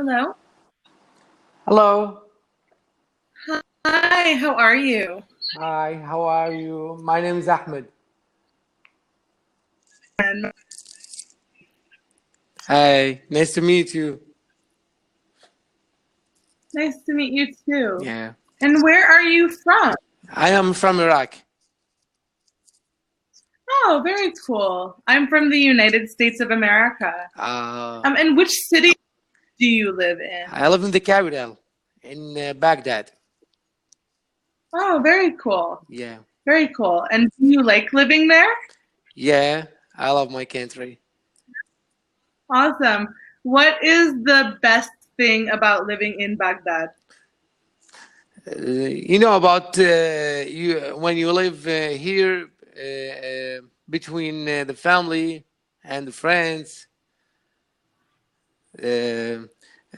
Hello. Hello. Hi, how are you? Hi, how are you? My name is Ahmed. And Hi, nice to meet you. nice to meet you too. Yeah. And where are you from? I am from Iraq. Oh, very cool. I'm from the United States of America. Uh, And which city do you live in? I live in the capital, in Baghdad. Oh, very cool. Yeah. Very cool. And do you like living there? Yeah, I love my country. Awesome. What is the best thing about living in Baghdad? You know about you when you live here between the family and the friends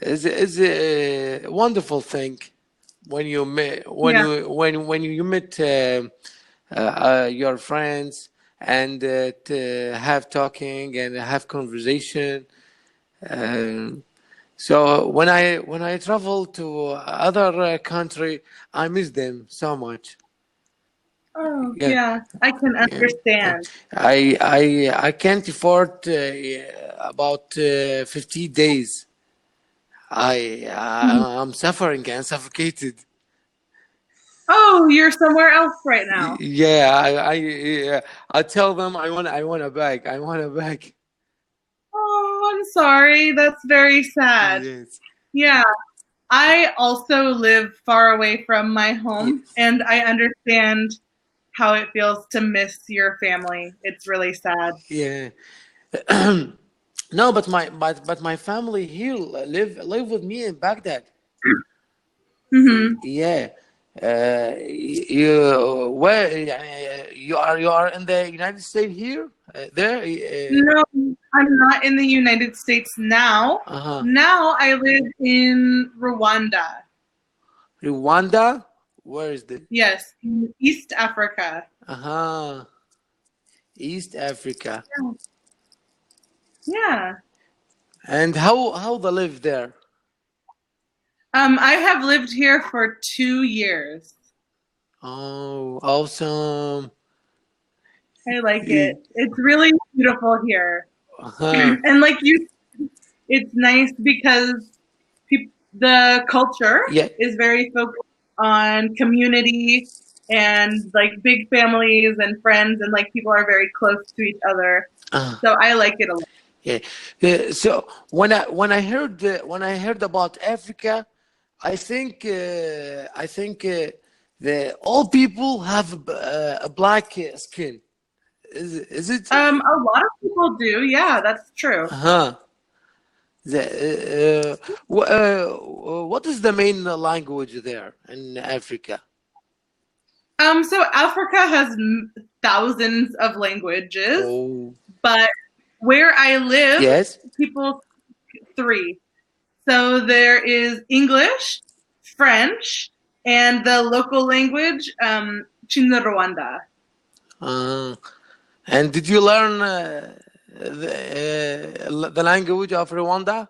is a wonderful thing when you Yeah. when you meet your friends and to have talking and have conversation. So when I travel to other country, I miss them so much. Oh, Yeah, yeah. I can yeah. understand. I can't afford about 50 days. I'm suffering and suffocated. Oh, you're somewhere else right now. Yeah, I tell them I want a bag. I want a bag. Oh, I'm sorry. That's very sad. Yes. Yeah. I also live far away from my home, Yes. and I understand how it feels to miss your family. It's really sad. Yeah. No, but my family here live with me in Baghdad. Hmm. Yeah. You where you are in the United States here there No, I'm not in the United States now. uh-huh. Now I live in Rwanda. Rwanda, where is the Yes, in East Africa. uh-huh East Africa. Yeah. And how they live there? I have lived here for 2 years. Oh, awesome. I like it. It's really beautiful here. Uh-huh. And like you, it's nice because the culture Yeah. is very focused on community and like big families and friends, and like people are very close to each other. Uh, So I like it a lot. yeah. So when I heard about Africa, I think the all people have a black skin. Is it? A lot of people do. Yeah, that's true. Uh-huh. What is the main language there in Africa? So Africa has thousands of languages, Oh, but where I live, yes. people speak three. So there is English, French, and the local language, Chinyarwanda. Uh, and did you learn the language of Rwanda?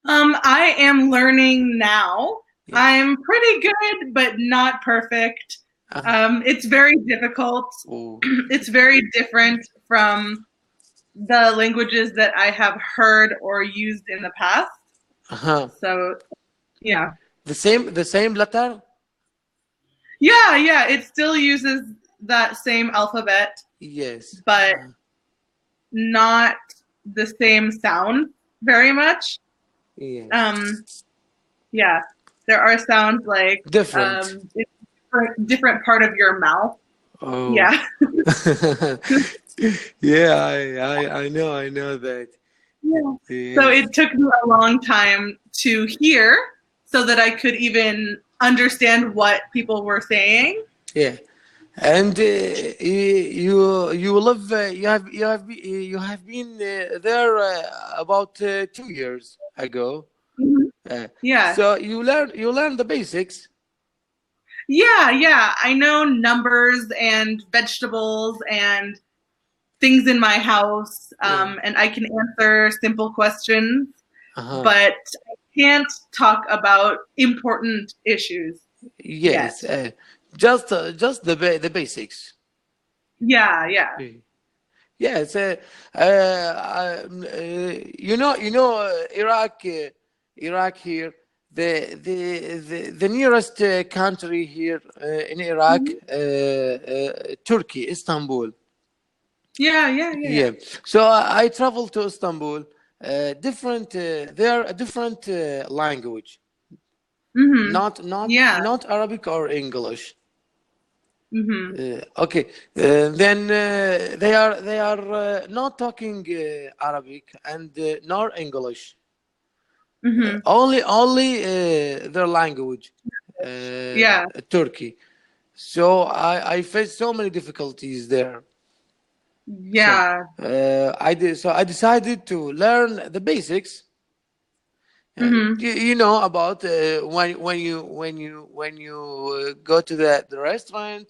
I am learning now. Yeah. I'm pretty good, but not perfect. It's very difficult. Oh. It's very different from the languages that I have heard or used in the past. Uh-huh. So, yeah. The same letter? Yeah, it still uses that same alphabet, Yes. but not the same sound very much. Yes. Yeah, there are sounds like Different. it's a different part of your mouth. Oh. Yeah. Yeah, I know that. Yeah. Yes. So it took me a long time to hear so that I could even understand what people were saying. Yeah. And you live you have been there about 2 years ago. Yeah. So you learn the basics. Yeah. I know numbers and vegetables and things in my house, Yeah. and I can answer simple questions. Uh-huh. but I can't talk about important issues Yes, yet. just the basics. Yeah, yeah. Yes, Iraq here. The nearest country here in Iraq, Mhm. Turkey, Istanbul. Yeah, yeah, yeah, yeah. Yeah. So I traveled to Istanbul. Different. They are a different language. Mhm. Yeah. Not Arabic or English. Mhm. Okay. Then they are not talking Arabic and nor English. Mhm. Only their language, Yeah. Turkey. So I faced so many difficulties there. So Yeah. I decided to learn the basics. Mhm. You know about when you go to the restaurant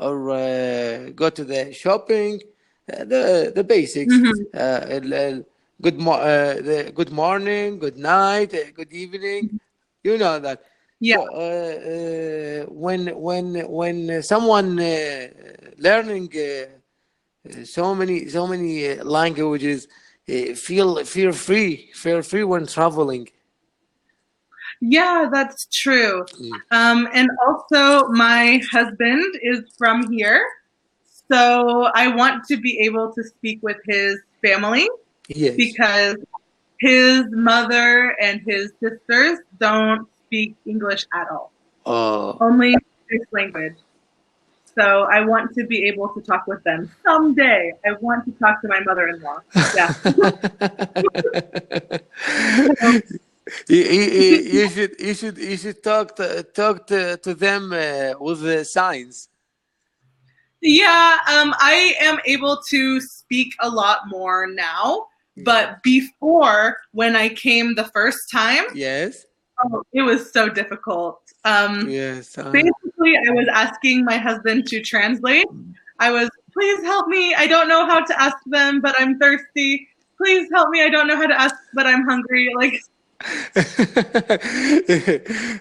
or go to the shopping, the basics. Mhm. The good morning, good night, good evening. You know that. Yeah. So when someone learning so many languages, feel free when traveling. Yeah, that's true. Mm. And also, my husband is from here, so I want to be able to speak with his family Yes. because his mother and his sisters don't speak English at all, Oh. only this language. So I want to be able to talk with them someday. I want to talk to my mother-in-law. Yeah. You should talk to them with the signs. Yeah, I am able to speak a lot more now, Yeah. but before, when I came the first time, Yes. oh, it was so difficult. Yes. Basically, I was asking my husband to translate. I was, please help me. I don't know how to ask them, but I'm thirsty. Please help me. I don't know how to ask, but I'm hungry. Like,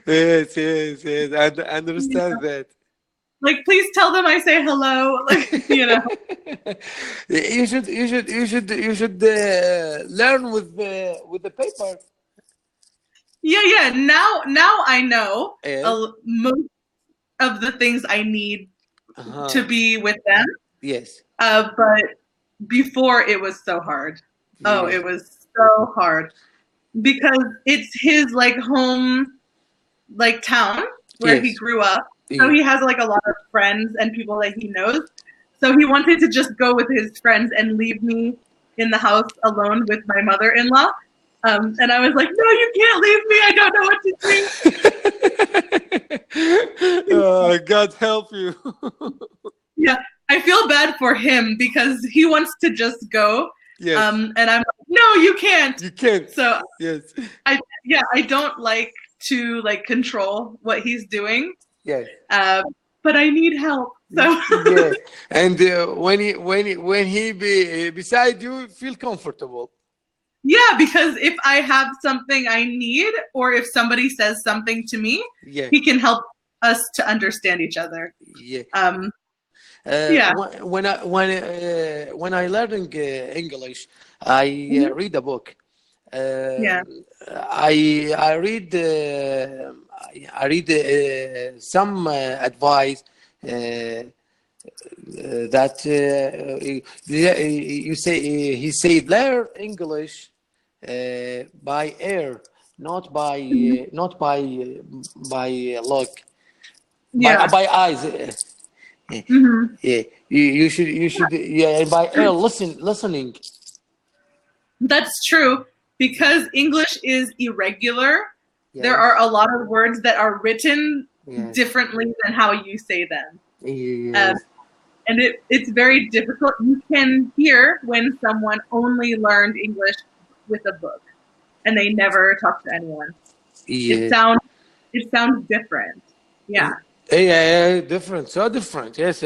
Yes. Yes. Yes. I understand that. like, please tell them I say hello. Like, You should learn with the paper. Yeah, yeah. Now I know Yes. most of the things I need to Uh-huh. be with them. Yes. But before it was so hard. Oh, Yes. it was so hard because it's his like home, like town where he Yes. grew up. So Yeah. he has like a lot of friends and people that he knows. So he wanted to just go with his friends and leave me in the house alone with my mother-in-law. And I was like, no, you can't leave me. I don't know what to do. God help you. Yeah, I feel bad for him because he wants to just go. Yes. And I'm like, no, you can't. You can't. So Yes. I don't like to like control what he's doing, Yes. but I need help. So Yeah. And when he be beside you, feel comfortable. yeah, because if I have something I need, or if somebody says something to me, Yeah. he can help us to understand each other. Yeah. Yeah. When I learning English, I Mhm. read a book. Yeah. I read some advice that you say he said learn English by ear, Mhm. not by look, Yeah. by eyes. Hmm. Yeah, you should yeah by ear listening. That's true because English is irregular. There Yes, are a lot of words that are written yes, differently than how you say them. Um, yes, and it's very difficult. You can hear when someone only learned English with a book and they never talk to anyone. It yes. sounds it sounds different. Yeah. Yeah, different, so different. Yes,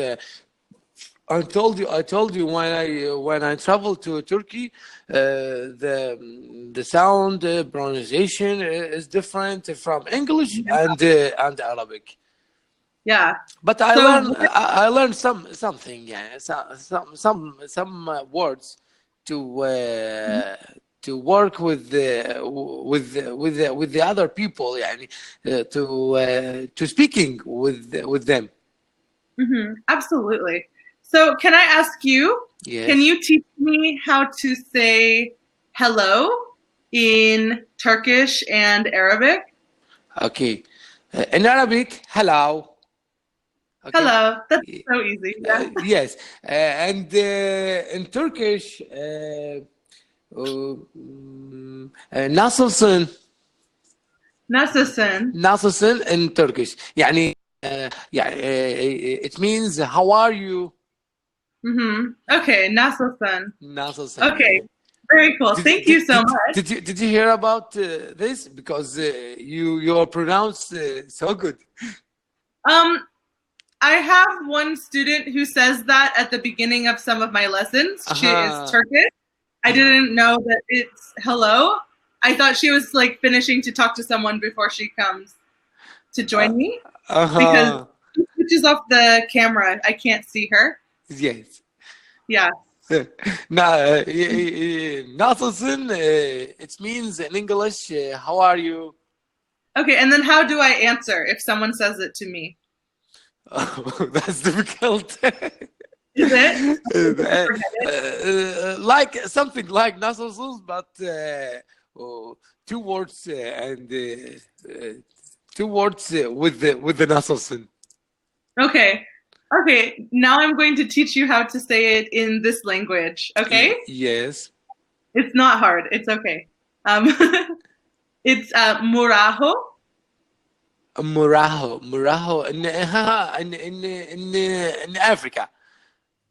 I told you when I traveled to Turkey, the sound pronunciation is different from English and Arabic. Yeah. But I learned something, yeah, some words to work with the other people, يعني, to speaking with them. Absolutely. So can I ask you, Yes. can you teach me how to say hello in Turkish and Arabic? Okay. In Arabic, hello. Okay. Hello. That's so easy. Yeah. Yes. And in Turkish, nasılsın? Nasılsın in Turkish. يعني it means how are you? Okay, nasılsın. Nasılsın. Okay, very cool. Thank you so much. Did you hear about this? Because you're pronounced so good. I have one student who says that at the beginning of some of my lessons. She is Turkish. I didn't know that it's hello. I thought she was like finishing to talk to someone before she comes to join me. Because she switches off the camera. I can't see her. Yes. Yeah. Nasılsın, it means in English, how are you? Okay, and then how do I answer if someone says it to me? Oh, that's difficult. Is it? Like something like nasılsın, but two words and two words with the nasılsın. Okay. Okay, now I'm going to teach you how to say it in this language, okay? Yes. It's not hard. It's okay. It's muraho. Muraho in Africa.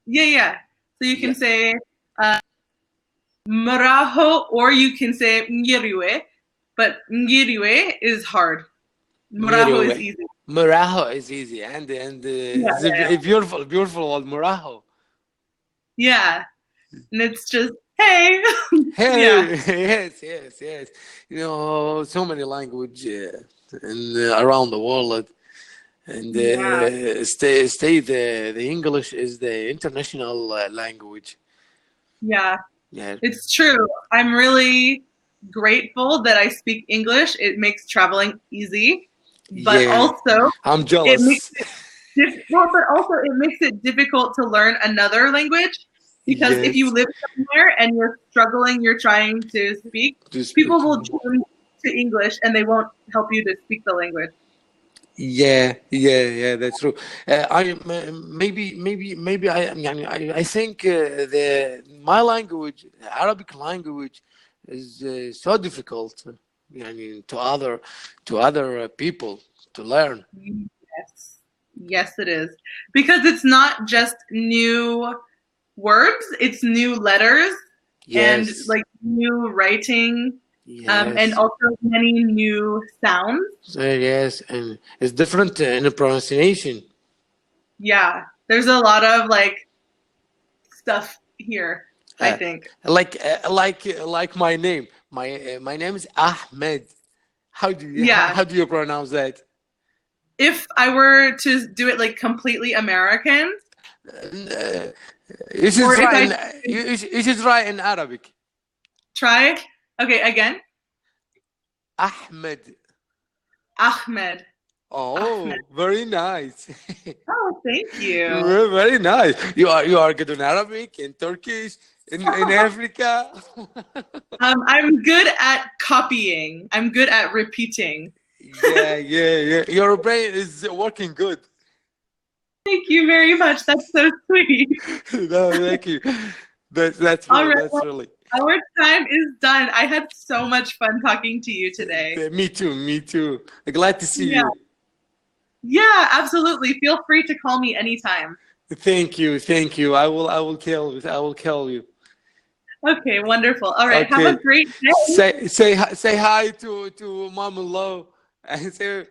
Yeah. So you can say muraho, or you can say ngiriwe, but ngiriwe is hard. Muraho is easy. Muraho is easy, and it's a beautiful word, Muraho. Yeah, and it's just hey. Hey, Yeah. yes. You know, so many language around the world, and stay the English is the international language. Yeah, Yeah, it's true. I'm really grateful that I speak English. It makes traveling easy. But also, I'm jealous. But also it makes it difficult to learn another language, because if you live somewhere and you're struggling, you're trying to speak, people will turn to English and they won't help you to speak the language. Yeah, that's true. I think my language, Arabic language, is so difficult. To other people to learn. Yes, it is, because it's not just new words; it's new letters and like new writing, and also many new sounds. Yes, and it's different in the pronunciation. Yeah, there's a lot of like stuff here. I think like my name. My name is Ahmed. How do you pronounce that? If I were to do it like completely American, you should try in Arabic. Try? Okay, again. Ahmed. Oh, Ahmed. Very nice. Oh, thank you. Very nice. You are good in Arabic, in Turkish, in Africa. I'm good at copying. I'm good at repeating. Yeah. Your brain is working good. Thank you very much. That's so sweet. No, thank you. That's really. Our time is done. I had so much fun talking to you today. Me too. Glad to see you. Yeah, absolutely. Feel free to call me anytime. Thank you. I will call you. Okay, wonderful. All right, have a great day. Say hi to Mom and Lo, and say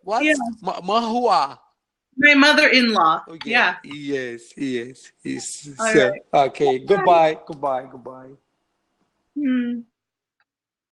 what? ما هو My mother-in-law. Okay. Yeah. Yes. All So, right. okay. Goodbye. Hmm.